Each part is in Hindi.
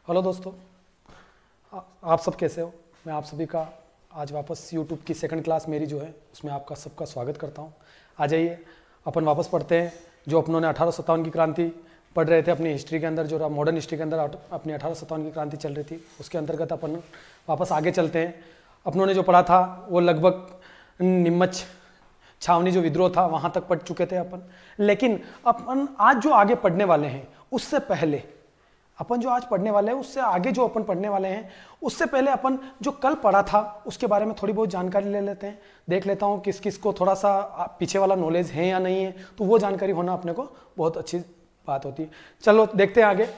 हेलो दोस्तों, आप सब कैसे हो। मैं आप सभी का आज वापस YouTube की सेकंड क्लास मेरी जो है उसमें आपका सबका स्वागत करता हूं। आ जाइए अपन वापस पढ़ते हैं जो अपनों ने 1857 की क्रांति पढ़ रहे थे अपनी हिस्ट्री के अंदर, जो मॉडर्न हिस्ट्री के अंदर अपनी 1857 की क्रांति चल रही थी उसके अंतर्गत अपन वापस आगे चलते हैं। अपनों ने जो पढ़ा था वो लगभग निम्मच छावनी जो विद्रोह था वहाँ तक पढ़ चुके थे अपन। लेकिन अपन आज जो आगे पढ़ने वाले हैं उससे पहले अपन जो आज पढ़ने वाले हैं उससे आगे जो अपन पढ़ने वाले हैं उससे पहले अपन जो कल पढ़ा था उसके बारे में थोड़ी बहुत जानकारी ले लेते हैं। देख लेता हूँ किस किस को थोड़ा सा पीछे वाला नॉलेज है या नहीं है, तो वो जानकारी होना अपने को बहुत अच्छी बात होती है। चलो देखते हैं आगे।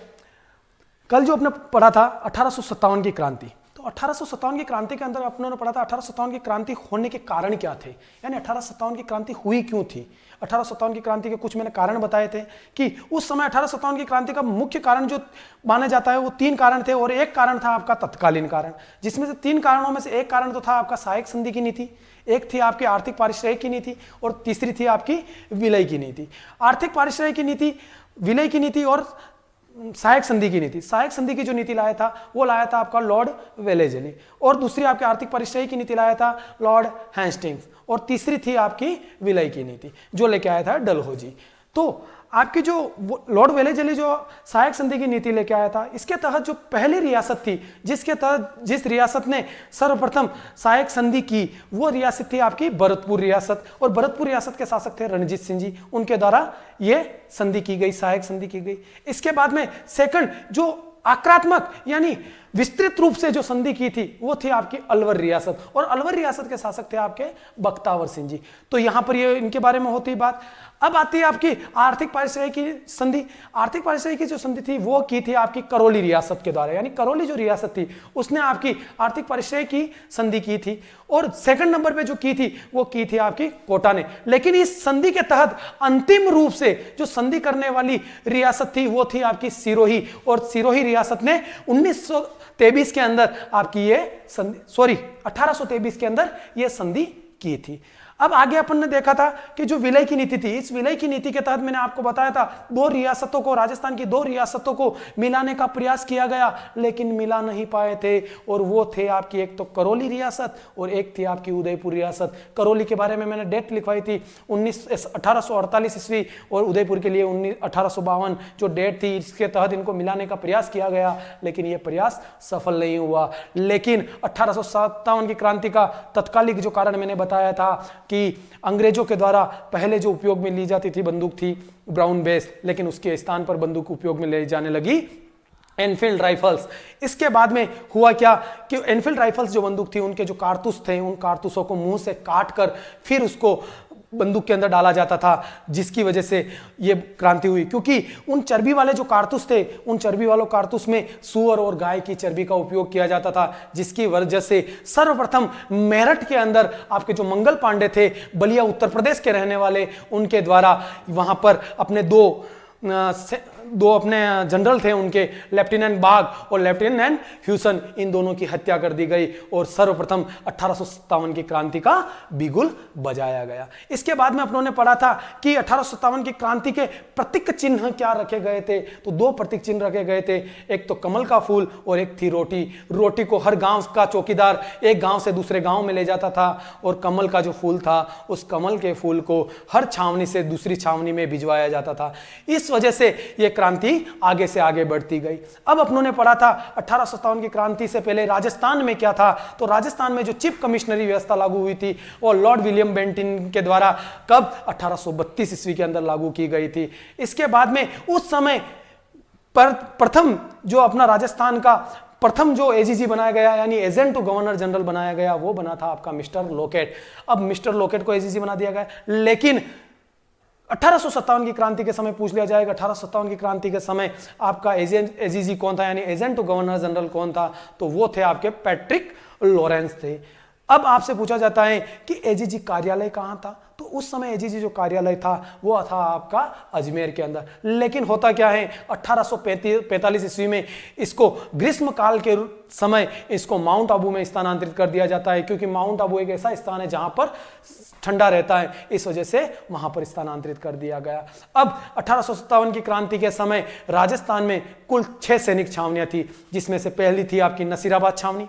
कल जो अपने पढ़ा था 1857 की क्रांति, तो 1857 की क्रांति के अंदर अपनों ने पढ़ा था 1857 की क्रांति होने के कारण क्या थे, यानी 1857 की क्रांति हुई क्यों थी। 1857 की क्रांति के कुछ मैंने कारण बताए थे कि उस समय 1857 की क्रांति का मुख्य कारण जो माना जाता है वो 3 कारण थे और एक कारण था आपका तत्कालीन कारण, जिसमें से 3 कारणों में से एक कारण तो था आपका सहायक संधि की नीति, एक थी आपकी आर्थिक पारिश्रय की नीति और तीसरी थी आपकी विलय की नीति। आर्थिक पारिश्रय की नीति, विलय की नीति और सहायक संधि की नीति। सहायक संधि की जो नीति लाया था वो लाया था आपका लॉर्ड वेलेजली, और दूसरी आपकी आर्थिक परिश्रय की नीति लाया था लॉर्ड हेस्टिंग्स, और तीसरी थी आपकी विलय की नीति जो लेके आया था डलहौजी। तो आपकी जो लॉर्ड वेलेजली जो सहायक संधि की नीति लेके आया था, इसके तहत जो पहली रियासत थी जिसके तहत जिस रियासत ने सर्वप्रथम सहायक संधि की वो रियासत थी आपकी भरतपुर रियासत, और भरतपुर रियासत के शासक थे रणजीत सिंह जी, उनके द्वारा ये संधि की गई, सहायक संधि की गई। इसके बाद में सेकंड जो आक्रामक यानी विस्तृत रूप से जो संधि की थी वो थी आपकी अलवर रियासत, और अलवर रियासत के शासक थे आपके बख्तावर सिंह जी। तो यहां पर ये इनके बारे में होती बात। अब आती है आपकी आर्थिक पारिश्रय की संधि। आर्थिक पारिश्रय की जो संधि थी वो की थी आपकी करौली रियासत के द्वारा, यानी करौली जो रियासत थी उसने आपकी आर्थिक पारिश्रय की संधि की थी, और सेकंड नंबर पे जो की थी वो की थी आपकी कोटा ने। लेकिन इस संधि के तहत अंतिम रूप से जो संधि करने वाली रियासत थी वो थी आपकी सिरोही, और सिरोही रियासत ने 1923 के अंदर आपकी ये संधि 1823 के अंदर ये संधि की थी। अब आगे अपन ने देखा था कि जो विलय की नीति थी, इस विलय की नीति के तहत मैंने आपको बताया था 2 रियासतों को, राजस्थान की 2 रियासतों को मिलाने का प्रयास किया गया, लेकिन मिला नहीं पाए थे, और वो थे आपकी एक तो करौली रियासत और एक थी आपकी उदयपुर रियासत। करौली के बारे में मैंने डेट लिखवाई थी 1848 ईस्वी, और उदयपुर के लिए 1852 जो डेट थी, इसके तहत इनको मिलाने का प्रयास किया गया, लेकिन ये प्रयास सफल नहीं हुआ। लेकिन 1857 की क्रांति का तत्कालिक जो कारण मैंने बताया था कि अंग्रेजों के द्वारा पहले जो उपयोग में ली जाती थी बंदूक थी ब्राउन बेस, लेकिन उसके स्थान पर बंदूक उपयोग में ले जाने लगी एनफील्ड राइफल्स। इसके बाद में हुआ क्या कि एनफील्ड राइफल्स जो बंदूक थी उनके जो कारतूस थे उन कारतूसों को मुंह से काट कर फिर उसको बंदूक के अंदर डाला जाता था, जिसकी वजह से ये क्रांति हुई। क्योंकि उन चर्बी वाले जो कारतूस थे उन चर्बी वालों कारतूस में सूअर और गाय की चर्बी का उपयोग किया जाता था, जिसकी वजह से सर्वप्रथम मेरठ के अंदर आपके जो मंगल पांडे थे, बलिया उत्तर प्रदेश के रहने वाले, उनके द्वारा वहां पर अपने दो अपने जनरल थे उनके, लेफ्टिनेंट बाग और लेफ्टिनेंट ह्यूसन, इन दोनों की हत्या कर दी गई और सर्वप्रथम 1857 की क्रांति का बिगुल बजाया गया। इसके बाद में अपनों ने पढ़ा था कि 1857 की क्रांति के प्रतीक चिन्ह क्या रखे गए थे, तो 2 प्रतीक चिन्ह रखे गए थे, एक तो कमल का फूल और एक थी रोटी। रोटी को हर गांव का चौकीदार एक गांव से दूसरे गांव में ले जाता था, और कमल का जो फूल था उस कमल के फूल को हर छावनी से दूसरी छावनी में भिजवाया जाता था। इस वजह से यह क्रांति आगे से आगे बढ़ती गई। अब अपनों ने पढ़ा था 1857 की क्रांति से पहले राजस्थान में क्या था, तो राजस्थान में जो चीफ कमिश्नरी व्यवस्था लागू हुई थी वो लॉर्ड विलियम बेंटिन के द्वारा कब 1832 ईस्वी के अंदर लागू की गई थी। इसके बाद में उस समय पर प्रथम जो अपना राजस्थान का प्रथम जो एजीजी बनाया गया, यानी एजेंट टू गवर्नर जनरल बनाया गया, वो बना था आपका मिस्टर लोकेट। अब मिस्टर लोकेट को एजीजी बना दिया गया, लेकिन 1857 की क्रांति के समय पूछ लिया जाएगा 1857 की क्रांति के समय आपका एजीजी कौन था, यानी एजेंट टू गवर्नर जनरल कौन था, तो वो थे आपके पैट्रिक लॉरेंस थे। अब आपसे पूछा जाता है कि एजीजी कार्यालय कहां था, तो उस समय एजीजी जो कार्यालय था वो था आपका अजमेर के अंदर। लेकिन होता क्या है, 1845 ईस्वी में इसको ग्रीष्म काल के समय इसको माउंट आबू में स्थानांतरित कर दिया जाता है, क्योंकि माउंट आबू एक ऐसा स्थान है जहां पर ठंडा रहता है, इस वजह से वहां पर स्थानांतरित कर दिया गया। अब 1857 की क्रांति के समय राजस्थान में कुल 6 सैनिक छावनियां थी, जिसमें से पहली थी आपकी नसीराबाद छावनी,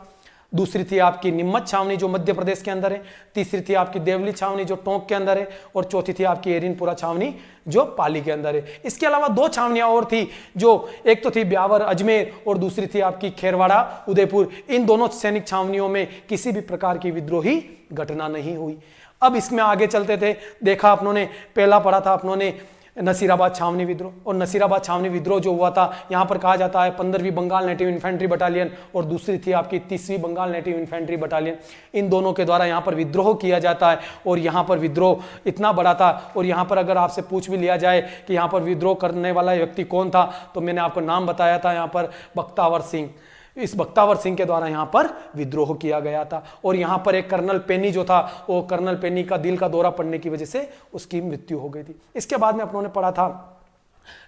दूसरी थी आपकी निम्मच छावनी जो मध्य प्रदेश के अंदर है, तीसरी थी आपकी देवली छावनी जो टोंक के अंदर है, और चौथी थी आपकी एरिनपुरा छावनी जो पाली के अंदर है। इसके अलावा 2 छावनियां और थी, जो एक तो थी ब्यावर अजमेर और दूसरी थी आपकी खेरवाड़ा उदयपुर। इन दोनों सैनिक छावनियों में किसी भी प्रकार की विद्रोही घटना नहीं हुई। अब इसमें आगे चलते थे, देखा अपनों ने, पहला पढ़ा था अपनों ने नसीराबाद छावनी विद्रोह, और नसीराबाद छावनी विद्रोह जो हुआ था, यहां पर कहा जाता है 15वीं बंगाल नेटिव इन्फेंट्री बटालियन और दूसरी थी आपकी 30वीं बंगाल नेटिव इन्फेंट्री बटालियन, इन दोनों के द्वारा यहां पर विद्रोह किया जाता है। और यहां पर विद्रोह इतना बड़ा था, और यहां पर अगर आपसे पूछ भी लिया जाए कि यहां पर विद्रोह करने वाला व्यक्ति कौन था, तो मैंने आपको नाम बताया था, यहां पर बख्तावर सिंह। इस बख्तावर सिंह के द्वारा यहां पर विद्रोह किया गया था। और यहां पर एक कर्नल पेनी जो था, वो कर्नल पेनी का दिल का दौरा पड़ने की वजह से उसकी मृत्यु हो गई थी। इसके बाद में अपनों ने पढ़ा था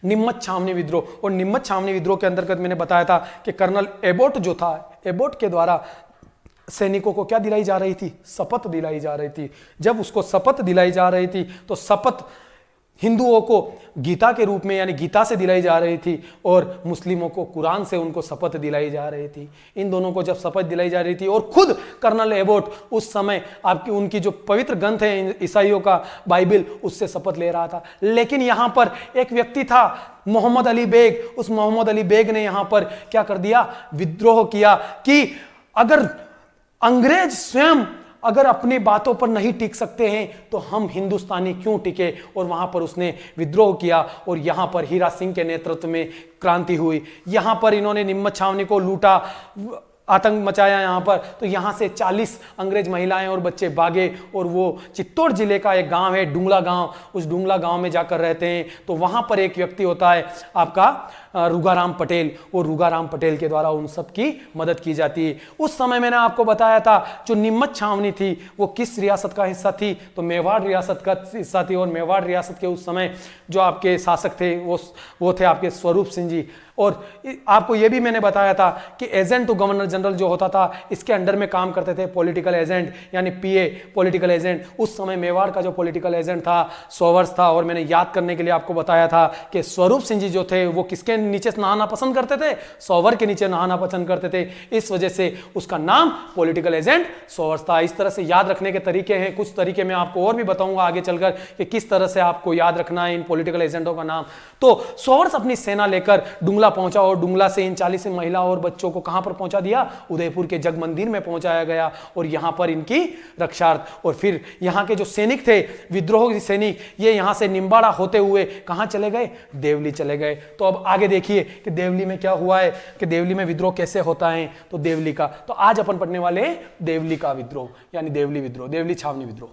निम्मच छावनी विद्रोह, और निम्मच छावनी विद्रोह के अंतर्गत मैंने बताया था कि कर्नल एबोट जो था, एबोट के द्वारा सैनिकों को क्या दिलाई जा रही थी, शपथ दिलाई जा रही थी। जब उसको शपथ दिलाई जा रही थी तो शपथ हिंदुओं को गीता के रूप में यानी गीता से दिलाई जा रही थी, और मुस्लिमों को कुरान से उनको शपथ दिलाई जा रही थी। इन दोनों को जब शपथ दिलाई जा रही थी, और खुद कर्नल एबोट उस समय आपकी उनकी जो पवित्र ग्रंथ है ईसाइयों का बाइबल, उससे शपथ ले रहा था। लेकिन यहां पर एक व्यक्ति था मोहम्मद अली बेग, उस मोहम्मद अली बेग ने यहां पर क्या कर दिया, विद्रोह किया कि अगर अंग्रेज स्वयं अगर अपनी बातों पर नहीं टिक सकते हैं तो हम हिंदुस्तानी क्यों टिके, और वहां पर उसने विद्रोह किया। और यहां पर हीरा सिंह के नेतृत्व में क्रांति हुई। यहां पर इन्होंने निम्मच छावनी को लूटा, आतंक मचाया यहां पर। तो यहां से 40 अंग्रेज महिलाएं और बच्चे भागे, और वो चित्तौड़ जिले का एक गांव है डुंगला गांव, उस डुंगला गांव में जाकर रहते हैं। तो वहां पर एक व्यक्ति होता है आपका रुगाराम पटेल, और रुगाराम पटेल के द्वारा उन सब की मदद की जाती है। उस समय मैंने आपको बताया था जो निम्मच छावनी थी वो किस रियासत का हिस्सा थी, तो मेवाड़ रियासत का हिस्सा थी। और मेवाड़ रियासत के उस समय जो आपके शासक थे वो थे आपके स्वरूप सिंह जी। और आपको ये भी मैंने बताया था कि एजेंट टू गवर्नर जनरल जो होता था, इसके अंडर में काम करते थे पॉलिटिकल एजेंट यानी पीए पॉलिटिकल एजेंट। उस समय मेवाड़ का जो पॉलिटिकल एजेंट था सोवर्स था। और मैंने याद करने के लिए आपको बताया था कि स्वरूप सिंह जी जो थे वो किसके नीचे नहाना पसंद करते थे, सोवर के नीचे नहाना पसंद करते थे। इस वजह से उसका नाम पॉलिटिकल एजेंट सोवर्स था। इस तरह से याद रखने के तरीके हैं, कुछ तरीके मैं आपको और भी बताऊंगा आगे चलकर कि किस तरह से आपको याद रखना है इन पॉलिटिकल एजेंटों का नाम। तो सोवर्स अपनी सेना लेकर डुंगला पहुंचा, और डुंगला से इन 40 महिला और बच्चों को कहां पर पहुंचा दिया, उदयपुर के जग मंदिर में पहुंचाया गया, और यहां पर इनकी रक्षार्थ। और फिर यहां के जो सैनिक थे, विद्रोह सैनिक, ये यहां से निम्बाड़ा होते हुए कहां चले गए, देवली चले गए। तो अब आगे देखिए कि देवली में क्या हुआ है, कि देवली में विद्रोह कैसे होता है। तो देवली का, तो आज अपन पढ़ने वाले हैं देवली का विद्रोह यानी देवली विद्रोह, देवली छावनी विद्रोह।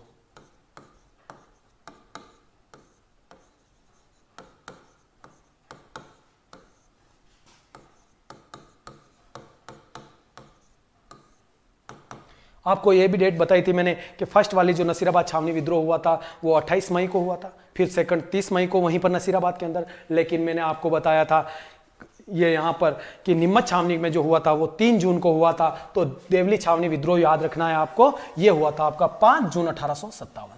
आपको यह भी डेट बताई थी मैंने कि फर्स्ट वाली जो नसीराबाद छावनी विद्रोह हुआ था वो 28 मई को हुआ था, फिर सेकंड 30 मई को वहीं पर नसीराबाद के अंदर। लेकिन मैंने आपको बताया था ये यहाँ पर कि निम्मच छावनी में जो हुआ था वो 3 जून को हुआ था। तो देवली छावनी विद्रोह याद रखना है आपको, ये हुआ था आपका 5 जून 1857।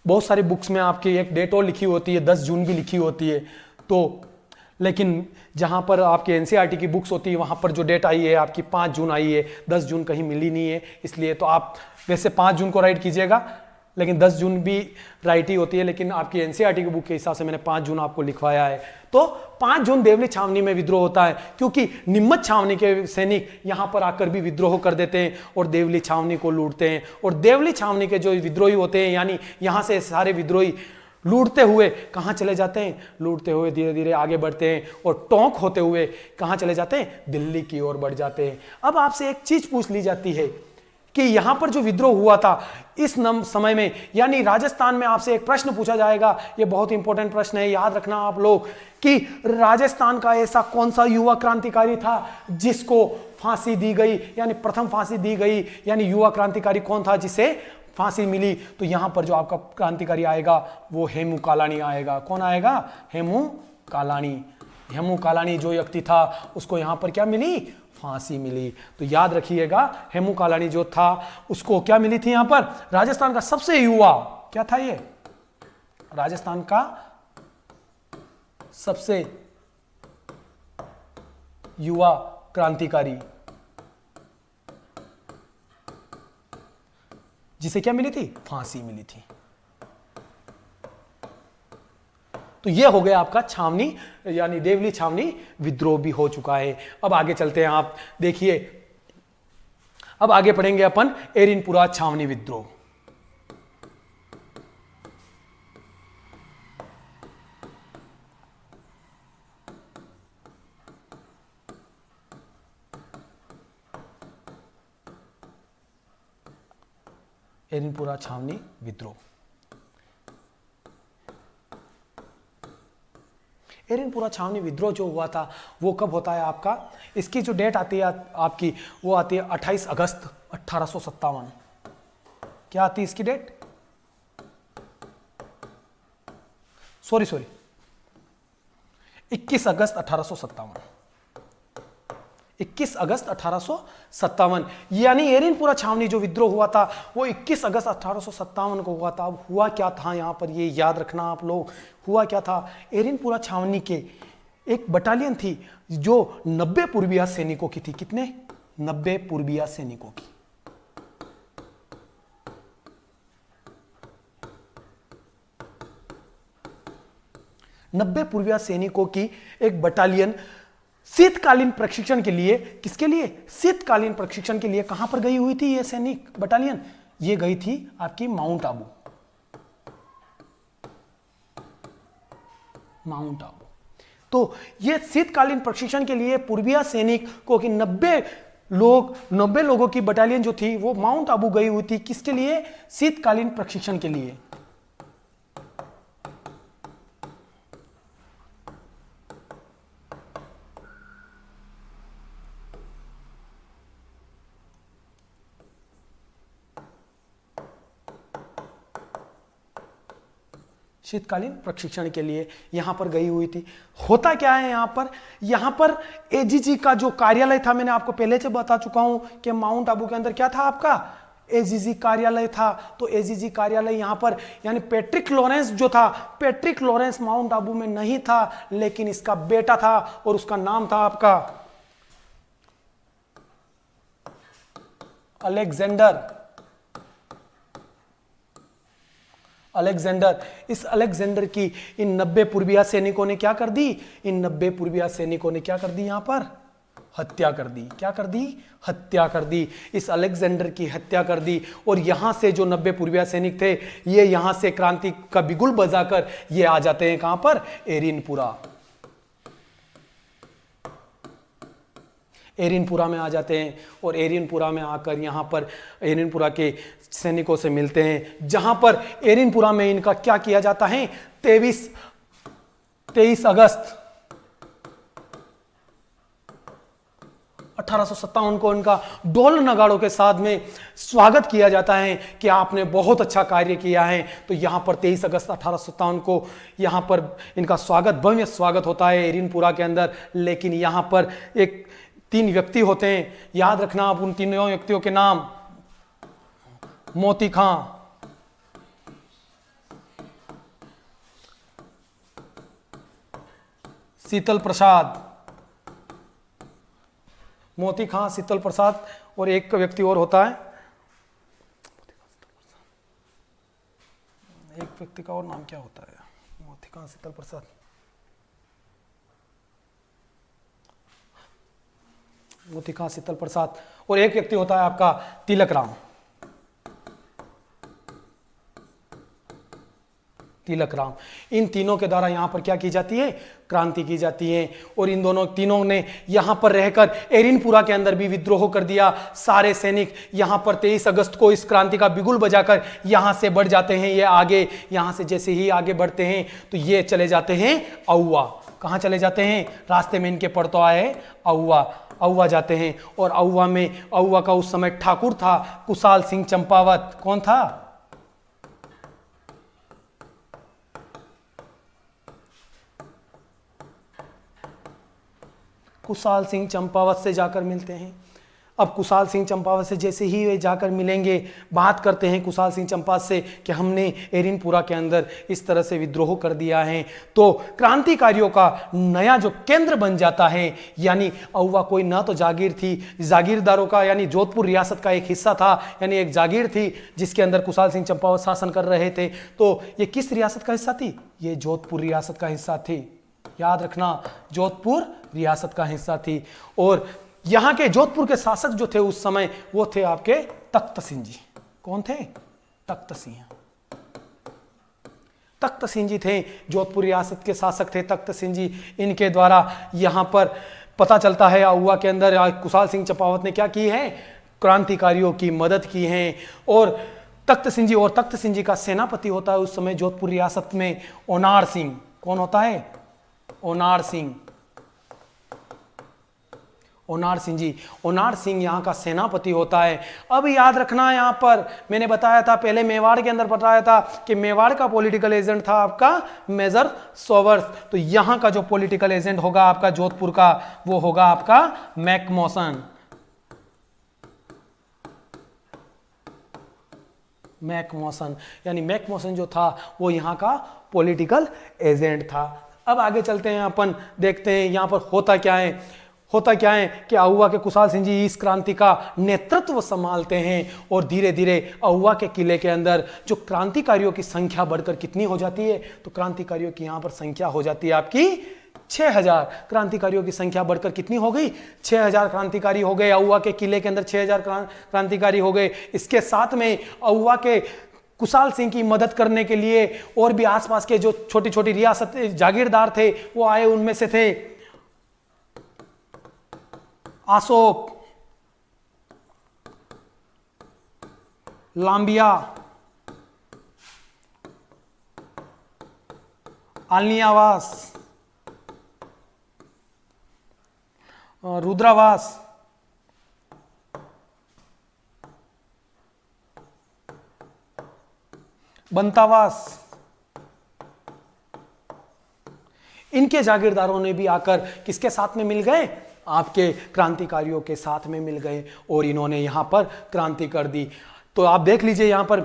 बहुत सारी बुक्स में आपकी एक डेट और लिखी होती है, 10 जून भी लिखी होती है। तो लेकिन जहां पर आपके एनसीईआरटी की बुक्स होती है वहां पर जो डेट आई है आपकी 5 जून आई है, 10 जून कहीं मिली नहीं है। इसलिए तो आप वैसे 5 जून को राइट कीजिएगा, लेकिन 10 जून भी राइट ही होती है। लेकिन आपकी एनसीईआरटी की बुक के हिसाब से मैंने 5 जून आपको लिखवाया है। तो 5 जून देवली छावनी में विद्रोह होता है, क्योंकि निम्मच छावनी के सैनिक यहां पर आकर भी विद्रोह कर देते हैं और देवली छावनी को लूटते हैं। और देवली छावनी के जो विद्रोही होते हैं, यानी यहां से सारे विद्रोही लूटते हुए कहां चले जाते हैं, लूटते हुए धीरे धीरे आगे बढ़ते हैं, और टोंक होते हुए कहां चले जाते हैं, दिल्ली की ओर बढ़ जाते हैं। अब आपसे एक चीज पूछ ली जाती है कि यहां पर जो विद्रोह हुआ था इस समय में, यानी राजस्थान में आपसे एक प्रश्न पूछा जाएगा, यह बहुत इंपॉर्टेंट प्रश्न है, याद रखना आप लोग, कि राजस्थान का ऐसा कौन सा युवा क्रांतिकारी था जिसको फांसी दी गई, यानी प्रथम फांसी दी गई, यानी युवा क्रांतिकारी कौन था जिसे फांसी मिली। तो यहां पर जो आपका क्रांतिकारी आएगा वो हेमू कालाणी आएगा। कौन आएगा? हेमू कालाणी। हेमू कालाणी जो व्यक्ति था उसको यहां पर क्या मिली? फांसी मिली। तो याद रखिएगा, हेमू कालाणी जो था उसको क्या मिली थी? यहां पर राजस्थान का सबसे युवा, क्या था ये? राजस्थान का सबसे युवा क्रांतिकारी, जिसे क्या मिली थी? फांसी मिली थी। तो यह हो गया आपका छावनी, यानी देवली छावनी विद्रोह भी हो चुका है। अब आगे चलते हैं, आप देखिए, अब आगे पढ़ेंगे अपन एरिनपुरा छावनी विद्रोह। एरिनपुरा छावनी विद्रोह। एरिनपुरा छावनी विद्रोह जो हुआ था वो कब होता है आपका? इसकी जो डेट आती है आपकी, वो आती है 28 अगस्त 1857। क्या आती है इसकी डेट? सॉरी 21 अगस्त 1857। 21 अगस्त 1857, यानी एरिनपुरा छावनी जो विद्रोह हुआ था वो 21 अगस्त 1857 को हुआ था। अब हुआ क्या था यहां पर, ये याद रखना आप लोग, हुआ क्या था? एरिनपुरा छावनी के एक बटालियन थी जो 90 पूर्विया सैनिकों की थी। कितने? 90 पूर्विया सैनिकों की। 90 पूर्विया सैनिकों की एक बटालियन शीतकालीन प्रशिक्षण के लिए, किसके लिए? शीतकालीन प्रशिक्षण के लिए कहां पर गई हुई थी ये सैनिक बटालियन? ये गई थी आपकी माउंट आबू। माउंट आबू। तो ये शीतकालीन प्रशिक्षण के लिए पूर्विया सैनिक को कि 90 लोगों की बटालियन जो थी वो माउंट आबू गई हुई थी। किसके लिए? शीतकालीन प्रशिक्षण के लिए। शीतकालीन प्रशिक्षण के लिए यहां पर गई हुई थी। होता क्या है यहां पर एजीजी का जो कार्यालय था, मैंने आपको पहले से बता चुका हूं कि माउंट आबू के अंदर क्या था आपका? एजीजी कार्यालय था। तो एजीजी कार्यालय यहां पर, यानी पैट्रिक लॉरेंस जो था, पैट्रिक लॉरेंस माउंट आबू में नहीं था, लेकिन इसका बेटा था और उसका नाम था आपका अलेक्जेंडर। अलेक्जेंडर। इस अलेक्जेंडर की इन 90 पूर्विया सैनिकों ने क्या कर दी? इन 90 पूर्विया सैनिकों ने क्या कर दी? यहां पर हत्या कर दी। क्या कर दी? हत्या कर दी। इस अलेक्जेंडर की हत्या कर दी। और यहां से जो 90 पूर्विया सैनिक थे, ये यहां से क्रांति का बिगुल बजाकर ये आ जाते हैं कहां पर? एरिनपुरा। एरिनपुरा में आ जाते हैं और एरिनपुरा में आकर यहां पर एरिनपुरा के सैनिकों से मिलते हैं, जहां पर एरिनपुरा में इनका क्या किया जाता है? 23 अगस्त 1857 को इनका ढोल नगाड़ों के साथ में स्वागत किया जाता है कि आपने बहुत अच्छा कार्य किया है। तो यहां पर 23 अगस्त 1857 को यहां पर इनका स्वागत, भव्य स्वागत होता है एरिनपुरा के अंदर। लेकिन यहां पर एक 3 व्यक्ति होते हैं, याद रखना आप उन तीनों व्यक्तियों के नाम। मोती खां, शीतल प्रसाद, मोती खां, शीतल प्रसाद, और एक व्यक्ति और होता है, एक व्यक्ति का और नाम क्या होता है? मोती खां, शीतल प्रसाद, मोती खां, शीतल प्रसाद, और एक व्यक्ति होता है आपका तिलक राम। तिलक राम। इन तीनों के द्वारा यहाँ पर क्या की जाती है, क्रांति की जाती है। और इन दोनों तीनों ने यहाँ पर रहकर एरिनपुरा के अंदर भी विद्रोह कर दिया। सारे सैनिक यहाँ पर 23 अगस्त को इस क्रांति का बिगुल बजाकर यहाँ से बढ़ जाते हैं। ये आगे, यहाँ से जैसे ही आगे बढ़ते हैं तो ये चले जाते हैं अहुआ। कहाँ चले जाते हैं, रास्ते में इनके पड़ तो आए अहुआ, अहुआ जाते हैं। और अहुआ में, अहुआ का उस समय ठाकुर था कुशाल सिंह चंपावत। कौन था, कुशाल सिंह चंपावत से जाकर मिलते हैं। अब कुशाल सिंह चंपावत से जैसे ही वे जाकर मिलेंगे, बात करते हैं कुशाल सिंह चंपावत से कि हमने एरिनपुरा के अंदर इस तरह से विद्रोह कर दिया है। तो क्रांतिकारियों का नया जो केंद्र बन जाता है, यानी अहुआ कोई ना तो जागीर थी, जागीरदारों का यानी जोधपुर रियासत का एक हिस्सा था, यानी एक जागीर थी जिसके अंदर कुशाल सिंह चंपावत शासन कर रहे थे। तो ये किस रियासत का हिस्सा थी, ये जोधपुर रियासत का हिस्सा थी। याद रखना, जोधपुर रियासत का हिस्सा थी। और यहां के जोधपुर के शासक जो थे उस समय, वो थे आपके तख्त सिंह जी। कौन थे, तख्त सिंह। तख्त सिंह जी थे जोधपुर रियासत के शासक थे, तख्त सिंह जी। इनके द्वारा यहां पर पता चलता है अहुआ के अंदर कुशाल सिंह चंपावत ने क्या की है, क्रांतिकारियों की मदद की है। और तख्त सिंह जी, और तख्त सिंह जी का सेनापति होता है उस समय जोधपुर रियासत में ओनार सिंह। कौन होता है, ओनार सिंह। ओनार सिंह जी, ओनार सिंह यहाँ का सेनापति होता है। अब याद रखना, यहाँ पर मैंने बताया था पहले, मेवाड़ के अंदर बताया था कि मेवाड़ का पॉलिटिकल एजेंट था आपका मेजर सोवर्स। तो यहाँ का जो पॉलिटिकल एजेंट होगा आपका जोधपुर का, वो होगा आपका मैकमोसन। मैकमोसन, यानी मैकमोसन जो था वो यहाँ का पॉलिटिकल एजेंट था। अब आगे चलते हैं, अपन देखते हैं यहाँ पर होता क्या है। होता क्या है कि अहुआ के कुशाल सिंह जी इस क्रांति का नेतृत्व संभालते हैं। और धीरे धीरे अहुआ के किले के अंदर जो क्रांतिकारियों की संख्या बढ़कर कितनी हो जाती है, तो क्रांतिकारियों की यहाँ पर संख्या हो जाती है आपकी 6000। क्रांतिकारियों की संख्या बढ़कर कितनी हो गई, 6000 क्रांतिकारी हो गए। अहुआ के किले के अंदर 6000 क्रांतिकारी हो गए। इसके साथ में अहुआ के कुशाल सिंह की मदद करने के लिए और भी आसपास के जो छोटी छोटी रियासत जागीरदार थे वो आए। उनमें से थे आसोप, लांबिया, आलनियावास, रुद्रावास, बंतावास। इनके जागीरदारों ने भी आकर किसके साथ में मिल गए, आपके क्रांतिकारियों के साथ में मिल गए और इन्होंने यहां पर क्रांति कर दी। तो आप देख लीजिए यहां पर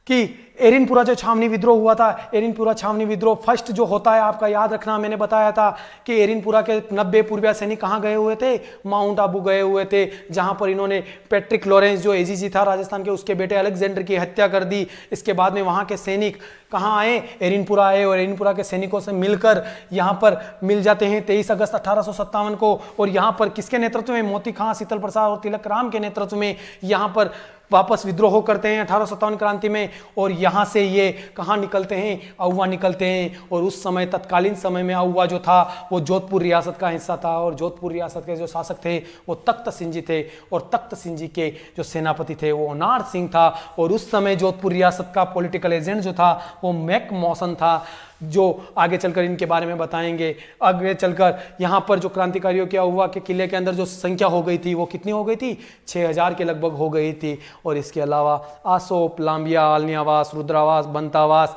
कि एरिनपुरा जो छावनी विद्रोह हुआ था, एरिनपुरा छावनी विद्रोह फर्स्ट जो होता है आपका, याद रखना मैंने बताया था कि एरिनपुरा के 90 पूर्वीय सैनिक कहाँ गए हुए थे, माउंट आबू गए हुए थे, जहां पर इन्होंने पैट्रिक लॉरेंस जो एजीजी था राजस्थान के, उसके बेटे अलेक्जेंडर की हत्या कर दी। इसके बाद में वहां के सैनिक कहाँ आए, एरिनपुरा आए और एरिनपुरा के सैनिकों से मिलकर यहाँ पर मिल जाते हैं 23 अगस्त 1857 को। और यहाँ पर किसके नेतृत्व में, मोती खां, शीतल प्रसाद और तिलक राम के नेतृत्व में यहाँ पर वापस विद्रोह करते हैं 1857 क्रांति में। और यहाँ से ये कहाँ निकलते हैं, अहुआ निकलते हैं। और उस समय तत्कालीन समय में अहुआ जो था वो जोधपुर रियासत का हिस्सा था और जोधपुर रियासत के जो शासक थे वो तख्त सिंह जी थे और तख्त सिंह जी के जो सेनापति थे वो ओनार सिंह था। और उस समय जोधपुर रियासत का पॉलिटिकल एजेंट जो था वो मैकमोसन था, जो आगे चलकर इनके बारे में बताएंगे। आगे चलकर यहाँ पर जो क्रांतिकारियों के अहुआ के किले के अंदर जो संख्या हो गई थी वो कितनी हो गई थी, 6000 के लगभग हो गई थी। और इसके अलावा आसोप, लांबिया, आलनियावास, रुद्रावास, बंतावास,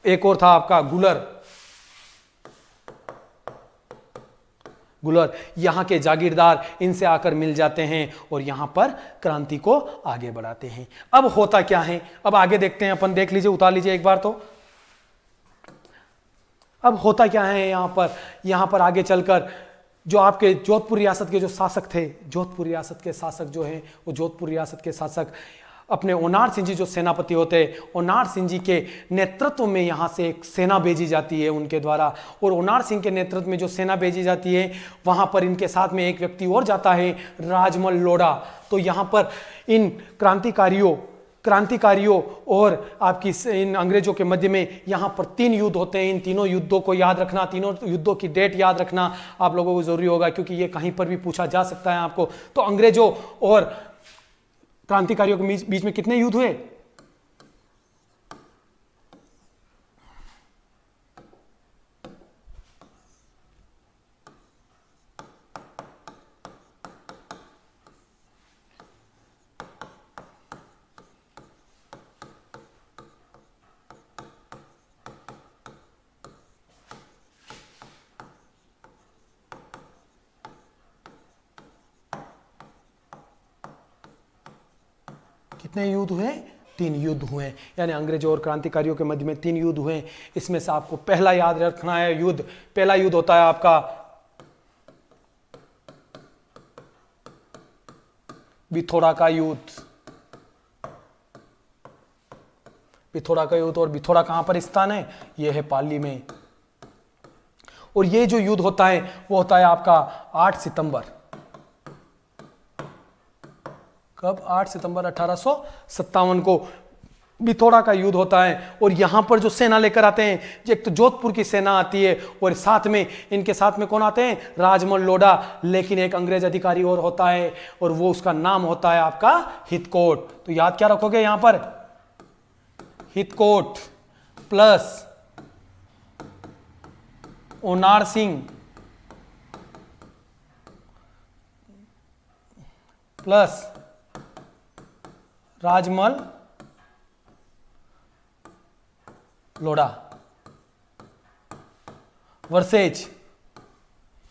एक और था आपका गुलर। गुलर यहाँ के जागीरदार इनसे आकर मिल जाते हैं और यहाँ पर क्रांति को आगे बढ़ाते हैं। अब होता क्या है, अब आगे देखते हैं अपन, देख लीजिए, उतार लीजिए एक बार। तो अब होता क्या है यहाँ पर आगे चलकर जो आपके जोधपुर रियासत के जो शासक थे, जोधपुर रियासत के शासक जो हैं वो जोधपुर रियासत के शासक अपने ओनार सिंह जी जो सेनापति होते हैं, ओनार सिंह जी के नेतृत्व में यहाँ से एक सेना भेजी जाती है उनके द्वारा। और ओनार सिंह के नेतृत्व में जो सेना भेजी जाती है वहाँ पर इनके साथ में एक व्यक्ति और जाता है, राजमल लोढ़ा। तो यहाँ पर इन क्रांतिकारियों क्रांतिकारियों और आपकी इन अंग्रेजों के मध्य में यहाँ पर 3 युद्ध होते हैं। इन तीनों युद्धों को याद रखना, तीनों युद्धों की डेट याद रखना आप लोगों को जरूरी होगा, क्योंकि ये कहीं पर भी पूछा जा सकता है आपको। तो अंग्रेजों और क्रांतिकारियों के बीच में कितने युद्ध हुए? कितने युद्ध हुए? 3 युद्ध हुए, यानी अंग्रेजों और क्रांतिकारियों के मध्य में 3 युद्ध हुए। इसमें से आपको पहला याद रखना है युद्ध। पहला युद्ध होता है आपका बिथोड़ा का युद्ध। बिथोड़ा का युद्ध, और बिथोड़ा कहां पर स्थान है? यह है पाली में। और ये जो युद्ध होता है वो होता है आपका 8 सितंबर। कब? 8 सितंबर 1857 को बिथोड़ा का युद्ध होता है। और यहां पर जो सेना लेकर आते हैं, एक तो जोधपुर की सेना आती है, और साथ में इनके साथ में कौन आते हैं? राजमल लोढ़ा। लेकिन एक अंग्रेज अधिकारी और होता है, और वो उसका नाम होता है आपका हितकोट। तो याद क्या रखोगे यहां पर? हितकोट plus Onar Singh plus Rajmal Lodha versus,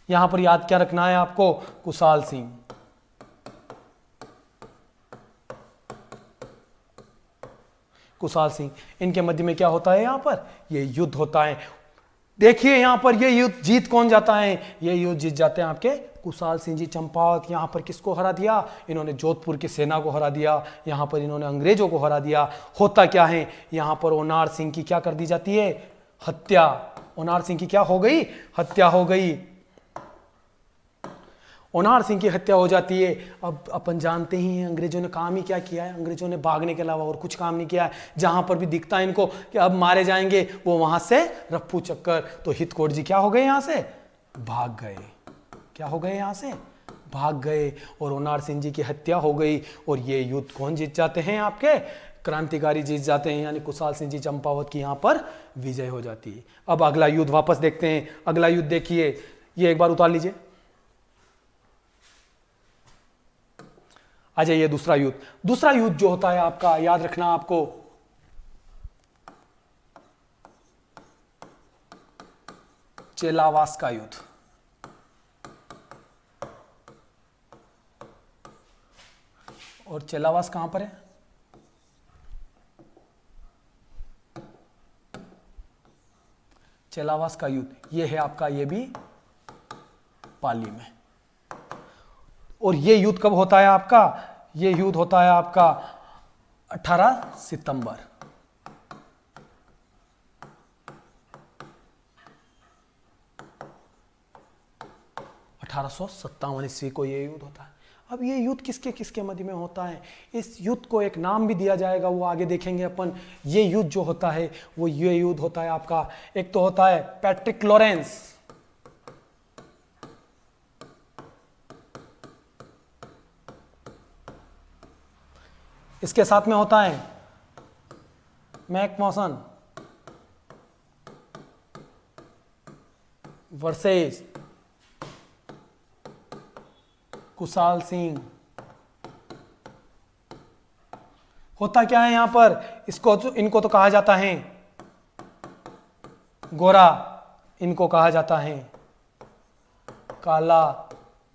यहां पर याद क्या रखना है आपको? कुशाल सिंह। कुशाल सिंह, इनके मध्य में क्या होता है? यहां पर ये युद्ध होता है। देखिए यहां पर ये युद्ध जीत कौन जाता है? ये युद्ध जीत जाते हैं आपके कुशाल सिंह जी चंपावत। यहां पर किसको हरा दिया? इन्होंने जोधपुर की सेना को हरा दिया। यहां पर इन्होंने अंग्रेजों को हरा दिया। होता क्या है? यहां पर ओनार सिंह की क्या कर दी जाती है? हत्या। ओनार सिंह की क्या हो गई? हत्या हो गई। ओनार सिंह की हत्या हो जाती है। अब अपन जानते ही हैं अंग्रेजों ने काम ही क्या किया है? अंग्रेजों ने भागने के अलावा और कुछ काम नहीं किया है। जहां पर भी दिखता है इनको कि अब मारे जाएंगे, वो वहां से रफ्फू चक्कर। तो हितकोट जी क्या हो गए? यहां से भाग गए। क्या हो गए? यहां से भाग गए, और ओनार सिंह जी की हत्या हो गई। और ये युद्ध कौन जीत जाते हैं? आपके क्रांतिकारी जीत जाते हैं, यानी कुशाल सिंह जी चंपावत की यहां पर विजय हो जाती है। अब अगला युद्ध वापस देखते हैं। अगला युद्ध देखिए, ये एक बार उतार लीजिए। आ जाइए दूसरा युद्ध। दूसरा युद्ध जो होता है आपका, याद रखना आपको, चेलावास का युद्ध। और चेलावास कहां पर है? चेलावास का युद्ध ये है आपका, ये भी पाली में। और ये युद्ध कब होता है आपका? ये युद्ध होता है आपका 18 सितंबर। 1857 ईस्वी को ये युद्ध होता है। अब ये युद्ध किसके किसके मध्य में होता है? इस युद्ध को एक नाम भी दिया जाएगा, वो आगे देखेंगे अपन। ये युद्ध जो होता है वो ये युद्ध होता है आपका, एक तो होता है पैट्रिक लॉरेंस, इसके साथ में होता है मैकमॉसन वर्सेस कुशाल सिंह। होता क्या है यहां पर? इनको तो कहा जाता है गोरा, इनको कहा जाता है काला।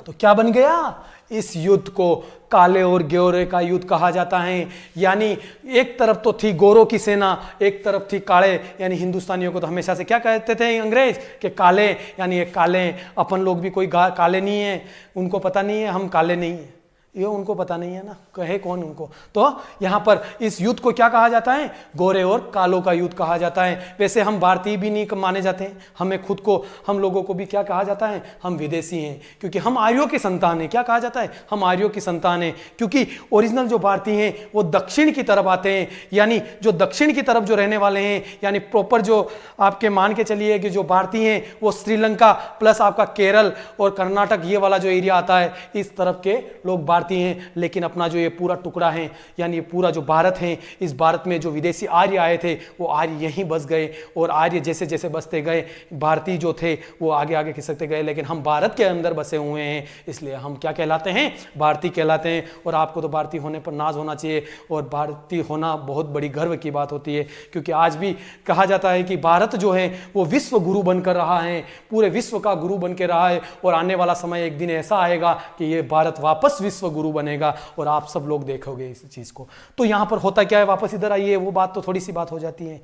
तो क्या बन गया? इस युद्ध को काले और गोरे का युद्ध कहा जाता है। यानी एक तरफ तो थी गोरों की सेना, एक तरफ थी काले, यानी हिंदुस्तानियों को तो हमेशा से क्या कहते थे अंग्रेज कि काले, यानी ये काले। अपन लोग भी कोई काले नहीं है, उनको पता नहीं है हम काले नहीं है, ये उनको पता नहीं है ना, कहे कौन उनको। तो यहाँ पर इस युद्ध को क्या कहा जाता है? गोरे और कालों का युद्ध कहा जाता है। वैसे हम भारतीय भी नहीं माने जाते हैं, हमें खुद को, हम लोगों को भी क्या कहा जाता है? हम विदेशी हैं, क्योंकि हम आर्यों की संतान हैं। क्या कहा जाता है? हम आर्यों की संतान हैं, क्योंकि ओरिजिनल जो भारतीय हैं वो दक्षिण की तरफ आते हैं, यानी जो दक्षिण की तरफ जो रहने वाले हैं, यानी प्रॉपर जो आपके मान के चलिए कि जो भारतीय हैं वो श्रीलंका प्लस आपका केरल और कर्नाटक ये वाला जो एरिया आता है, इस तरफ के लोग भारतीय हैं। लेकिन अपना जो ये पूरा टुकड़ा है, यानी ये पूरा जो भारत है, इस भारत में जो विदेशी आर्य आए थे वो आर्य यहीं बस गए, और आर्य जैसे जैसे बसते गए भारतीय जो थे वो आगे आगे खिसकते गए। लेकिन हम भारत के अंदर बसे हुए हैं, इसलिए हम क्या कहलाते हैं? भारतीय कहलाते हैं। और आपको तो भारतीय होने पर नाज होना चाहिए, और भारतीय होना बहुत बड़ी गर्व की बात होती है, क्योंकि आज भी कहा जाता है कि भारत जो है वो विश्व गुरु बनकर रहा है, पूरे विश्व का गुरु बन के रहा है। और आने वाला समय एक दिन ऐसा आएगा कि ये भारत वापस विश्व गुरु बनेगा, और आप सब लोग देखोगे इस चीज को। तो यहां पर होता क्या है, वापस इधर आइए, वो बात तो थोड़ी सी बात हो जाती है,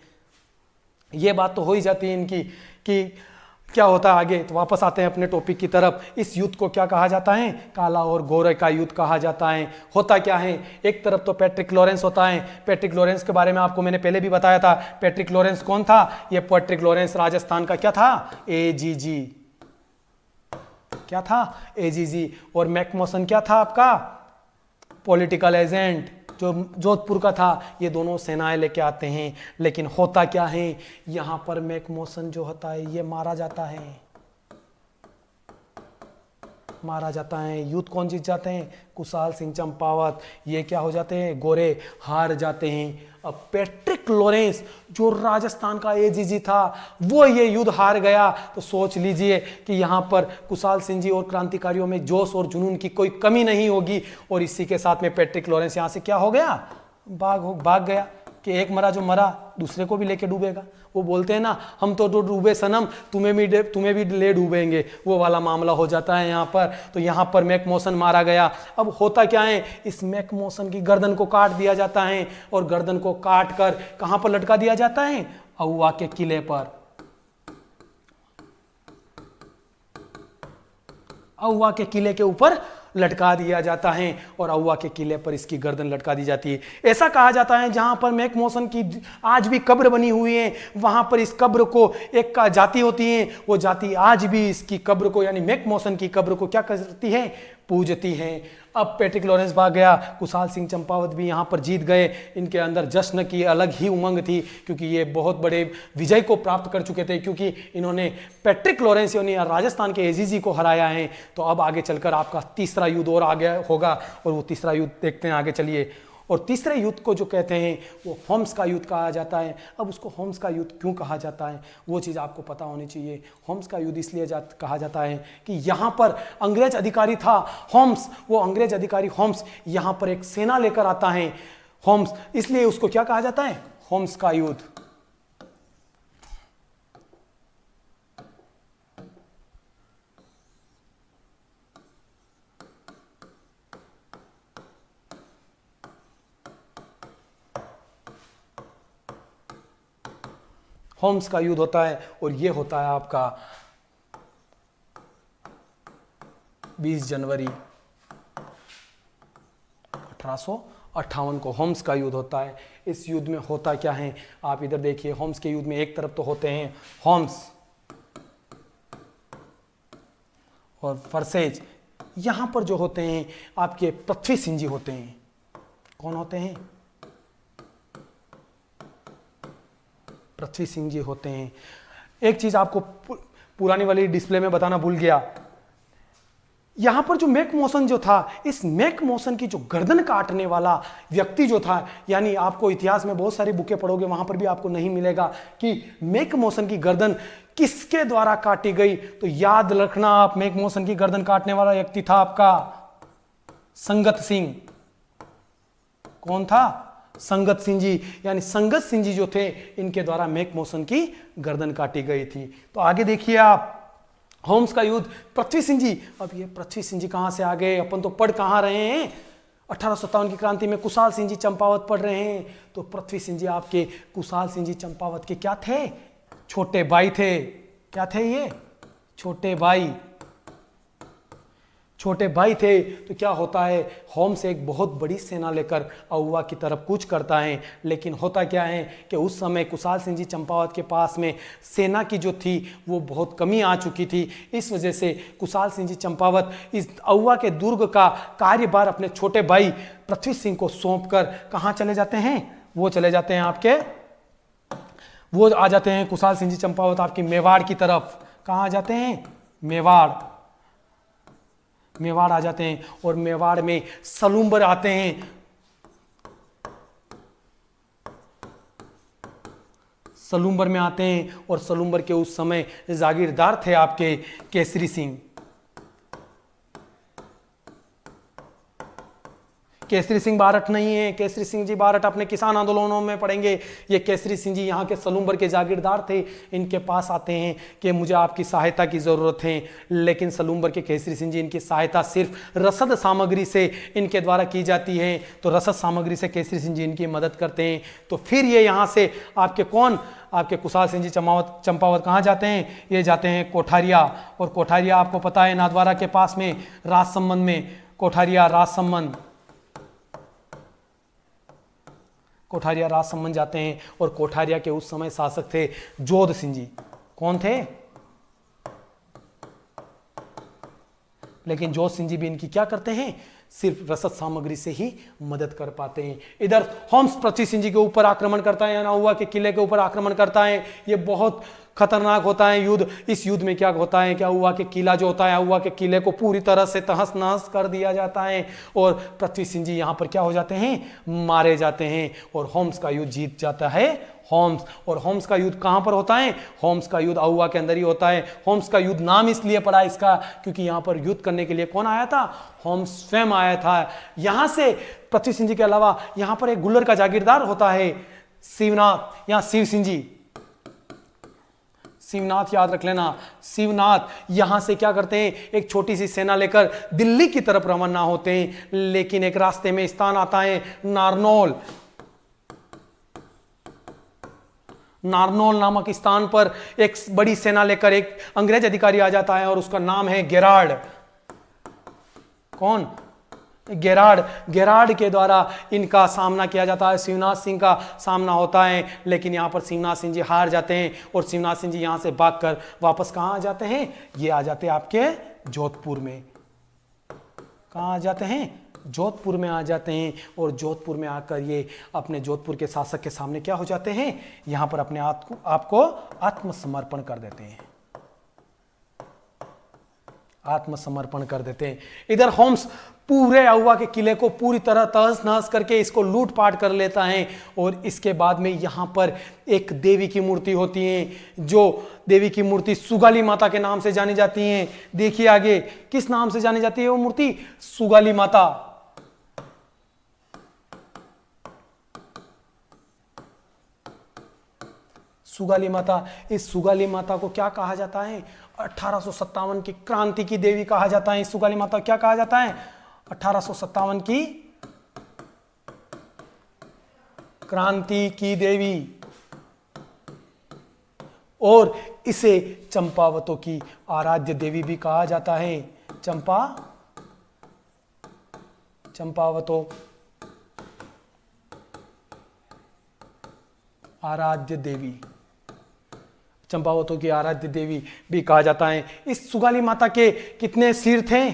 ये बात तो हो ही जाती है इनकी कि क्या होता है आगे। तो वापस आते हैं अपने टॉपिक की तरफ। इस युद्ध को क्या कहा जाता है? काला और गोरे का युद्ध कहा जाता है। होता क्या है? एक तरफ तो पैट्रिक लॉरेंस होता है। पैट्रिक लॉरेंस के बारे में आपको मैंने पहले भी बताया था। पैट्रिक लॉरेंस कौन था? ये पैट्रिक लॉरेंस राजस्थान का क्या था? एजीजी। क्या था? एजीजी। और मैकमोसन क्या था आपका? पॉलिटिकल एजेंट, जो जोधपुर का था। ये दोनों सेनाएं लेके आते हैं। लेकिन होता क्या है, यहां पर मैकमोसन जो होता है ये मारा जाता है, मारा जाता है। युद्ध कौन जीत जाते हैं? कुशाल सिंह चंपावत। ये क्या हो जाते हैं? गोरे हार जाते हैं। अब पैट्रिक लॉरेंस जो राजस्थान का एजीजी था वो ये युद्ध हार गया। तो सोच लीजिए कि यहाँ पर कुशाल सिंह जी और क्रांतिकारियों में जोश और जुनून की कोई कमी नहीं होगी। और इसी के साथ में पैट्रिक लॉरेंस यहाँ से क्या हो गया? भाग गया कि एक मरा जो मरा दूसरे को भी लेके डूबेगा। वो बोलते हैं ना, हम तो डूबे सनम, तुम्हें भी ले डूबेंगे, वो वाला मामला हो जाता है यहाँ पर। तो यहाँ पर मैकमोसन मारा गया। अब होता क्या है, इस मैकमोसन की गर्दन को काट दिया जाता है, और गर्दन को काट कर कहाँ पर लटका दिया जाता है? अहुआ के किले पर। अहुआ के किले के ऊपर लटका दिया जाता है, और अहुआ के किले पर इसकी गर्दन लटका दी जाती है। ऐसा कहा जाता है जहां पर मैकमोसन की आज भी कब्र बनी हुई है, वहां पर इस कब्र को एक का जाति होती है, वो जाति आज भी इसकी कब्र को, यानी मैकमोसन की कब्र को क्या करती है? पूजती हैं। अब पैट्रिक लॉरेंस भाग गया, कुशाल सिंह चंपावत भी यहाँ पर जीत गए। इनके अंदर जश्न की अलग ही उमंग थी, क्योंकि ये बहुत बड़े विजय को प्राप्त कर चुके थे, क्योंकि इन्होंने पैट्रिक लॉरेंस यानी राजस्थान के एजीजी को हराया है। तो अब आगे चलकर आपका तीसरा युद्ध और आगे होगा, और वो तीसरा युद्ध देखते हैं आगे चलिए। और तीसरे युद्ध को जो कहते हैं वो होम्स का युद्ध कहा जाता है। अब उसको होम्स का युद्ध क्यों कहा जाता है वो चीज़ आपको पता होनी चाहिए। होम्स का युद्ध इसलिए कहा जाता है कि यहाँ पर अंग्रेज अधिकारी था होम्स, वो अंग्रेज अधिकारी होम्स यहाँ पर एक सेना लेकर आता है होम्स, इसलिए उसको क्या कहा जाता है? होम्स का युद्ध। होम्स का युद्ध होता है, और ये होता है आपका 20 जनवरी 1858 को होम्स का युद्ध होता है। इस युद्ध में होता क्या है आप इधर देखिए। होम्स के युद्ध में एक तरफ तो होते हैं होम्स और फर्सेज, यहां पर जो होते हैं आपके पृथ्वी सिंह जी होते हैं। कौन होते हैं? पृथ्वी सिंह जी होते हैं। एक चीज आपको पुरानी वाली डिस्प्ले में बताना भूल गया, यहां पर जो मैकमोसन जो था, इस मैकमोसन की जो गर्दन काटने वाला व्यक्ति जो था, यानी आपको इतिहास में बहुत सारी बुकें पढ़ोगे वहां पर भी आपको नहीं मिलेगा कि मैकमोसन की गर्दन किसके द्वारा काटी गई। तो याद रखना आप, मैकमोसन की गर्दन काटने वाला व्यक्ति था आपका संगत सिंह। कौन था? संगत सिंह जी, यानी संगत सिंह जी जो थे इनके द्वारा मैकमोसन की गर्दन काटी गई थी। तो आगे देखिए आप, होम्स का युद्ध, पृथ्वी सिंह जी। अब ये पृथ्वी सिंह जी कहां से आ गए? अपन तो पढ़ कहां रहे हैं? 1857 की क्रांति में कुशाल सिंह जी चंपावत पढ़ रहे हैं। तो पृथ्वी सिंह जी आपके कुशाल सिंह जी चंपावत के क्या थे? छोटे भाई थे। क्या थे ये? छोटे भाई। छोटे भाई थे। तो क्या होता है, होम्स एक बहुत बड़ी सेना लेकर अहुआ की तरफ कूच करता है। लेकिन होता क्या है कि उस समय कुशाल सिंह जी चंपावत के पास में सेना की जो थी वो बहुत कमी आ चुकी थी। इस वजह से कुशाल सिंह जी चंपावत इस अहुआ के दुर्ग का कार्यभार अपने छोटे भाई पृथ्वी सिंह को सौंप कर कहाँ चले जाते हैं, वो चले जाते हैं आपके, वो आ जाते हैं कुशाल सिंह जी चंपावत आपकी मेवाड़ की तरफ। कहाँ आ जाते हैं, मेवाड़, मेवाड़ आ जाते हैं। और मेवाड़ में सलूम्बर आते हैं। सलूम्बर में आते हैं और सलूम्बर के उस समय जागीरदार थे आपके केसरी सिंह। केसरी सिंह बारठ नहीं है, केसरी सिंह जी बारठ अपने किसान आंदोलनों में पढ़ेंगे। ये केसरी सिंह जी यहाँ के सलूम्बर के जागीरदार थे। इनके पास आते हैं कि मुझे आपकी सहायता की ज़रूरत है। लेकिन सलूम्बर के केसरी सिंह जी इनकी सहायता सिर्फ रसद सामग्री से इनके द्वारा की जाती है। तो रसद सामग्री से केसरी सिंह जी इनकी मदद करते हैं। तो फिर ये यहाँ से आपके कौन, आपके कुशाल सिंह जी चंपावत कहाँ जाते हैं, ये जाते हैं कोठारिया। और कोठारिया आपको पता है नाथद्वारा के पास में राजसमंद में, कोठारिया राजसमंद, कोठारिया राजसमंद जाते हैं। और कोठारिया के उस समय शासक थे जोध सिंह जी। कौन थे, लेकिन जोध सिंह जी भी इनकी क्या करते हैं, सिर्फ रसद सामग्री से ही मदद कर पाते हैं। इधर होम्स पृथ्वी सिंह जी के ऊपर आक्रमण करता है, अहुआ के किले के ऊपर आक्रमण करता है। ये बहुत खतरनाक होता है युद्ध। इस युद्ध में क्या होता है कि अहुआ के किला जो होता है, अहुआ के किले को पूरी तरह से तहस नहस कर दिया जाता है। और पृथ्वी सिंह जी यहाँ पर क्या हो जाते हैं, मारे जाते हैं। और होम्स का युद्ध जीत जाता है होम्स। और होम्स का युद्ध कहाँ पर होता है, होम्स का युद्ध अहुआ के अंदर ही होता है। होम्स का युद्ध नाम इसलिए पड़ा इसका क्योंकि यहाँ पर युद्ध करने के लिए कौन आया था, होम्स स्वयं आया था। यहाँ से पृथ्वी सिंह जी के अलावा यहाँ पर एक गुल्लर का जागीरदार होता है शिवनाथ, यहाँ शिव सिंह जी, शिवनाथ याद रख लेना। शिवनाथ यहां से क्या करते हैं, एक छोटी सी सेना लेकर दिल्ली की तरफ रवाना होते हैं। लेकिन एक रास्ते में स्थान आता है नारनौल। नारनौल नामक स्थान पर एक बड़ी सेना लेकर एक अंग्रेज अधिकारी आ जाता है और उसका नाम है गेरार्ड। कौन, गेरार्ड। गेरार्ड के द्वारा इनका सामना किया जाता है, शिवनाथ सिंह का सामना होता है। लेकिन यहाँ पर शिवनाथ सिंह जी हार जाते हैं और शिवनाथ सिंह जी यहाँ से भागकर वापस कहाँ आ जाते हैं, ये आ जाते हैं आपके जोधपुर में। कहाँ आ जाते हैं, जोधपुर में आ जाते हैं। और जोधपुर में आकर ये अपने जोधपुर के शासक के सामने क्या हो जाते हैं, यहाँ पर अपने आपको आत्मसमर्पण कर देते हैं, आत्मसमर्पण कर देते हैं। इधर होम्स पूरे अहुआ के किले को पूरी तरह तहस नहस करके इसको लूटपाट कर लेता है। और इसके बाद में यहाँ पर एक देवी की मूर्ति होती है, जो देवी की मूर्ति सुगाली माता के नाम से जानी जाती है। देखिए आगे किस नाम से जानी जाती है वो मूर्ति, सुगाली माता। सुगाली माता, इस सुगाली माता को क्या कहा जाता है, 1857 की क्रांति की देवी कहा जाता है। इस सुगाली माता को क्या कहा जाता है, 1857 की क्रांति की देवी। और इसे चंपावतों की आराध्य देवी भी कहा जाता है। चंपावतों आराध्य देवी, चंपावतों की आराध्य देवी भी कहा जाता है। इस सुगाली माता के कितने सिर थे,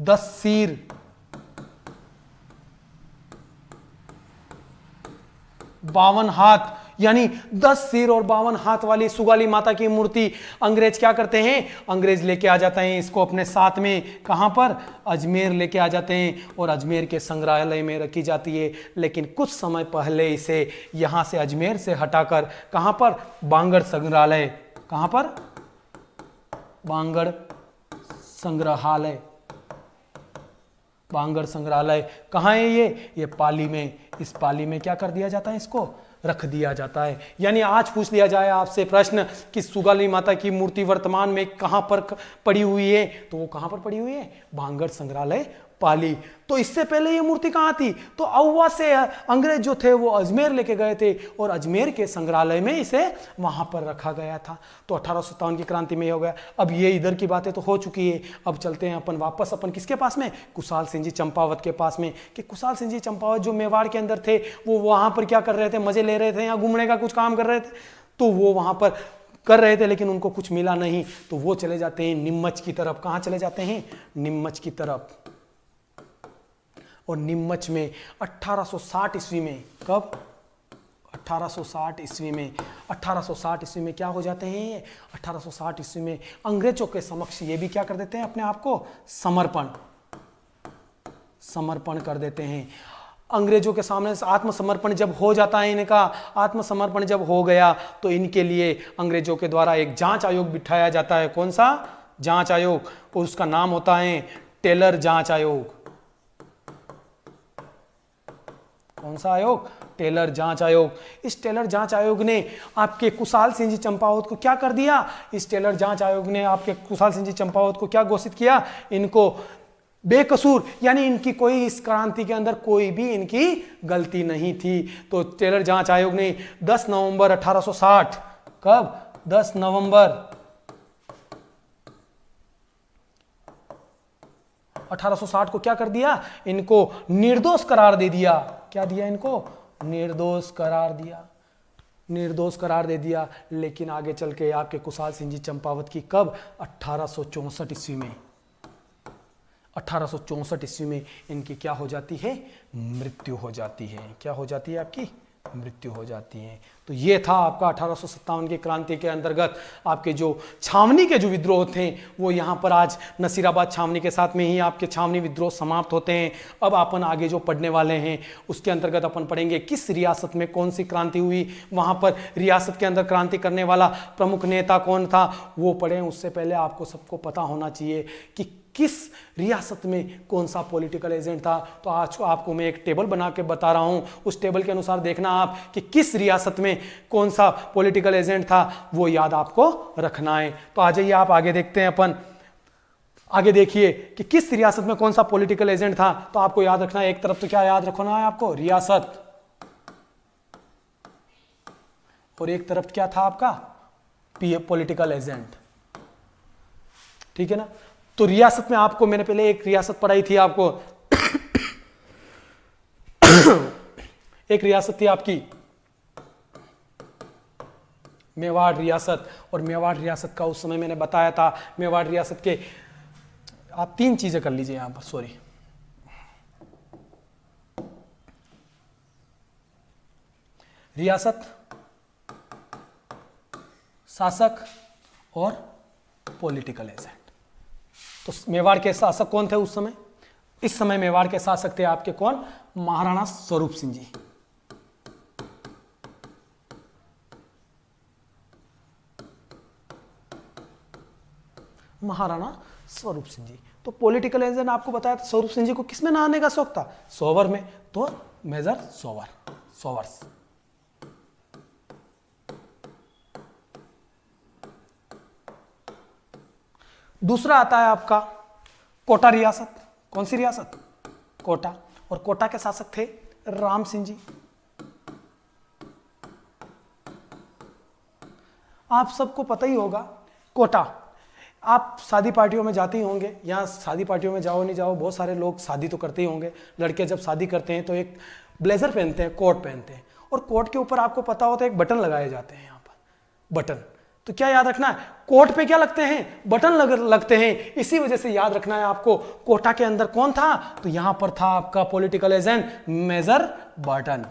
10 सिर, 52 हाथ, यानी 10 सिर और 52 हाथ वाली सुगाली माता की मूर्ति अंग्रेज क्या करते हैं, अंग्रेज लेके आ जाते हैं इसको अपने साथ में। कहां पर, अजमेर लेके आ जाते हैं और अजमेर के संग्रहालय में रखी जाती है। लेकिन कुछ समय पहले इसे यहां से अजमेर से हटाकर कहां पर, बांगड़ संग्रहालय, कहां पर, बांगड़ संग्रहालय। बांगड़ संग्रहालय कहाँ है ये पाली में। इस पाली में क्या कर दिया जाता है, इसको रख दिया जाता है। यानी आज पूछ लिया जाए आपसे प्रश्न कि सुगाली माता की मूर्ति वर्तमान में कहां पर पड़ी हुई है, तो वो कहां पर पड़ी हुई है, बांगड़ संग्रहालय पाली। तो इससे पहले ये मूर्ति कहाँ थी? तो अहुआ से अंग्रेज जो थे वो अजमेर लेके गए थे और अजमेर के संग्रहालय में इसे वहां पर रखा गया था। तो 1857 की क्रांति में हो गया। अब ये इधर की बातें तो हो चुकी है, अब चलते हैं अपन वापस अपन किसके पास में? कुशाल सिंह जी चंपावत के पास में। कि कुशाल सिंह जी चंपावत जो मेवाड़ के अंदर थे वो वहां पर क्या कर रहे थे? मजे ले रहे थे या घूमने का कुछ काम कर रहे थे? तो वो वहां पर कर रहे थे लेकिन उनको कुछ मिला नहीं, तो वो चले जाते हैं नीमच की तरफ। कहां चले जाते हैं? नीमच की तरफ। और नीमच में 1860 ईस्वी में, कब? 1860 ईस्वी में, 1860 ईस्वी में क्या हो जाते हैं? 1860 ईस्वी में अंग्रेजों के समक्ष ये भी क्या कर देते हैं? अपने आप को समर्पण कर देते हैं। अंग्रेजों के सामने आत्मसमर्पण जब हो जाता है, इनका आत्मसमर्पण जब हो गया तो इनके लिए अंग्रेजों के द्वारा एक जांच आयोग बिठाया जाता है। कौन सा जांच आयोग? उसका नाम होता है टेलर जांच आयोग। कौन सा आयोग? टेलर जांच आयोग। इस टेलर जांच आयोग ने आपके कुशाल सिंह जी चंपावत को क्या कर दिया? इस टेलर जांच आयोग ने आपके कुशाल सिंह जी चंपावत को क्या घोषित किया? इनको बेकसूर, यानी इनकी कोई इस क्रांति के अंदर कोई भी इनकी गलती नहीं थी। तो टेलर जांच आयोग ने 10 नवंबर 1860, कब? 10 नवंबर 1860 को क्या कर दिया? इनको निर्दोष करार दे दिया। क्या दिया इनको? निर्दोष करार दिया। निर्दोष करार दे दिया। लेकिन आगे चल के आपके कुशाल सिंह जी चंपावत की कब? 1864 ईस्वी में। 1864 ईस्वी में इनकी क्या हो जाती है? मृत्यु हो जाती है। क्या हो जाती है? आपकी मृत्यु हो जाती है। तो ये था आपका 1857 की क्रांति के अंतर्गत आपके जो छावनी के जो विद्रोह थे वो यहाँ पर आज नसीराबाद छावनी के साथ में ही आपके छावनी विद्रोह समाप्त होते हैं। अब अपन आगे जो पढ़ने वाले हैं उसके अंतर्गत अपन पढ़ेंगे किस रियासत में कौन सी क्रांति हुई, वहाँ पर रियासत के अंदर क्रांति करने वाला प्रमुख नेता कौन था, वो पढ़ें। उससे पहले आपको सबको पता होना चाहिए कि किस रियासत में कौन सा पॉलिटिकल एजेंट था। तो आज आपको मैं एक टेबल बना के बता रहा हूं, उस टेबल के अनुसार देखना आप कि किस रियासत में कौन सा पॉलिटिकल एजेंट था, वो याद आपको रखना है। तो आ जाइए आप आगे देखते हैं अपन। आगे देखिए कि किस रियासत में कौन सा पॉलिटिकल एजेंट था। तो आपको याद रखना है, एक तरफ तो क्या याद रखना है आपको? रियासत, और एक तरफ क्या था आपका? Political agent. ठीक है ना? तो रियासत में आपको मैंने पहले एक रियासत पढ़ाई थी आपको एक रियासत थी आपकी मेवाड़ रियासत। और मेवाड़ रियासत का उस समय मैंने बताया था, मेवाड़ रियासत के आप 3 चीजें कर लीजिए यहां पर, सॉरी, रियासत, शासक और पॉलिटिकल एजेंट। तो मेवाड़ के शासक कौन थे उस समय? इस समय मेवाड़ के शासक थे आपके कौन? महाराणा स्वरूप सिंह जी। महाराणा स्वरूप सिंह जी। तो पॉलिटिकल एजेंट आपको बताया था, स्वरूप सिंह जी को किसमें नहाने का शौक था? सोवर में। तो मेजर सोवर्स। दूसरा आता है आपका कोटा रियासत। कौन सी रियासत? कोटा। और कोटा के शासक थे राम सिंह जी। आप सबको पता ही होगा कोटा, आप शादी पार्टियों में जाते ही होंगे, यहाँ शादी पार्टियों में जाओ नहीं जाओ, बहुत सारे लोग शादी तो करते ही होंगे। लड़के जब शादी करते हैं तो एक ब्लेजर पहनते हैं, कोट पहनते हैं, और कोट के ऊपर आपको पता होता है एक बटन लगाए जाते हैं यहाँ पर, बटन। तो क्या याद रखना है? कोट पे क्या लगते हैं? बटन लगते हैं। इसी वजह से याद रखना है आपको कोटा के अंदर कौन था? तो यहां पर था आपका पॉलिटिकल एजेंट मेजर बर्टन।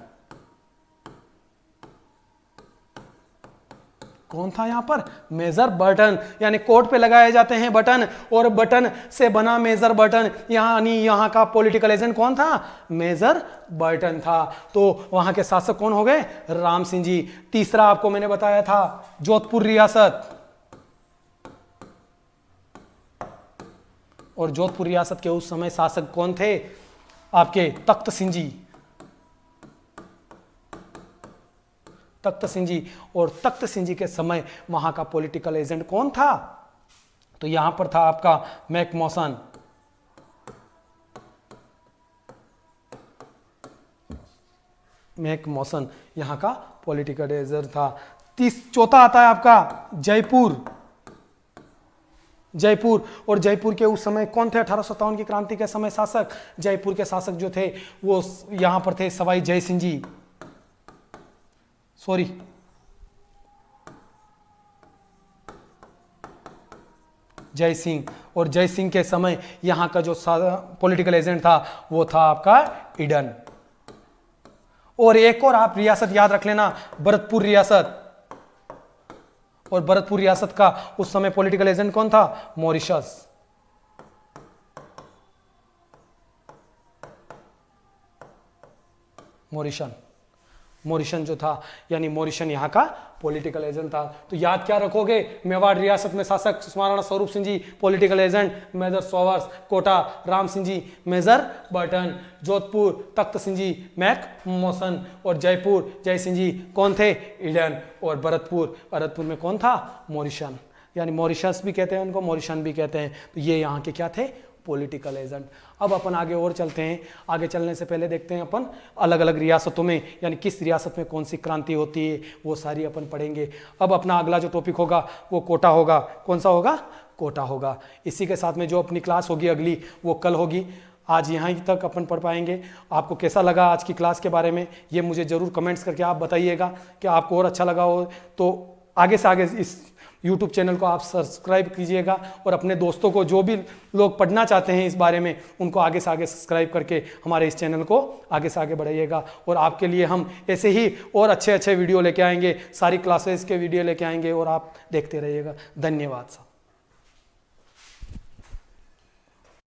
कौन था यहां पर? Major Burton. यानी कोट पे लगाए जाते हैं बटन, और बटन से बना मेजर बर्टन, यानी यहां का पॉलिटिकल एजेंट कौन था? मेजर बर्टन था। तो वहां के शासक कौन हो गए? राम सिंह जी। तीसरा आपको मैंने बताया था जोधपुर रियासत, और जोधपुर रियासत के उस समय शासक कौन थे? आपके तख्त सिंह जी। तख्त सिंह जी। और तख्त सिंह जी के समय वहां का पॉलिटिकल एजेंट कौन था? तो यहां पर था आपका मैकमोसन। मैक मॉसन यहाँ का पॉलिटिकल एडवाइजर था। चौथा आता है आपका जयपुर। जयपुर, और जयपुर के उस समय कौन थे 1857 की क्रांति के समय शासक? जयपुर के शासक जो थे वो यहां पर थे सवाई जय सिंह जी, सॉरी जय सिंह। और जय सिंह के समय यहां का जो पॉलिटिकल एजेंट था वो था आपका ईडन। और एक और आप रियासत याद रख लेना, भरतपुर रियासत। और भरतपुर रियासत का उस समय पॉलिटिकल एजेंट कौन था? मॉरिशस। मॉरिशन जो था, यानी मॉरिशन यहाँ का पॉलिटिकल एजेंट था। तो याद क्या रखोगे? मेवाड़ रियासत में शासक Maharana Swaroop Singh ji, political agent major Showers, Kota Ram Singh ji, major Burton, Jodhpur Takht Singh ji, Mac Mason, और जयपुर जय सिंह जी कौन थे? ईडन। और भरतपुर में कौन था? मॉरिशन, यानी मॉरिशस भी कहते हैं उनको, मॉरिशन भी कहते हैं। तो ये यहाँ के क्या थे? Political agent. अब अपन आगे और चलते हैं। आगे चलने से पहले देखते हैं अपन अलग अलग रियासतों में, यानी किस रियासत में कौन सी क्रांति होती है, वो सारी अपन पढ़ेंगे। अब अपना अगला जो टॉपिक होगा वो कोटा होगा। कौन सा होगा? कोटा होगा। इसी के साथ में जो अपनी क्लास होगी अगली वो कल होगी। आज यहाँ तक अपन पढ़ पाएंगे। आपको कैसा लगा आज की क्लास के बारे में ये मुझे ज़रूर कमेंट्स करके आप बताइएगा कि आपको और अच्छा लगा हो तो आगे से आगे इस YouTube चैनल को आप सब्सक्राइब कीजिएगा, और अपने दोस्तों को, जो भी लोग पढ़ना चाहते हैं इस बारे में, उनको आगे से आगे सब्सक्राइब करके हमारे इस चैनल को आगे से आगे बढ़ाइएगा। और आपके लिए हम ऐसे ही और अच्छे अच्छे वीडियो लेके आएंगे, सारी क्लासेस के वीडियो लेके आएंगे, और आप देखते रहिएगा। धन्यवाद साहब।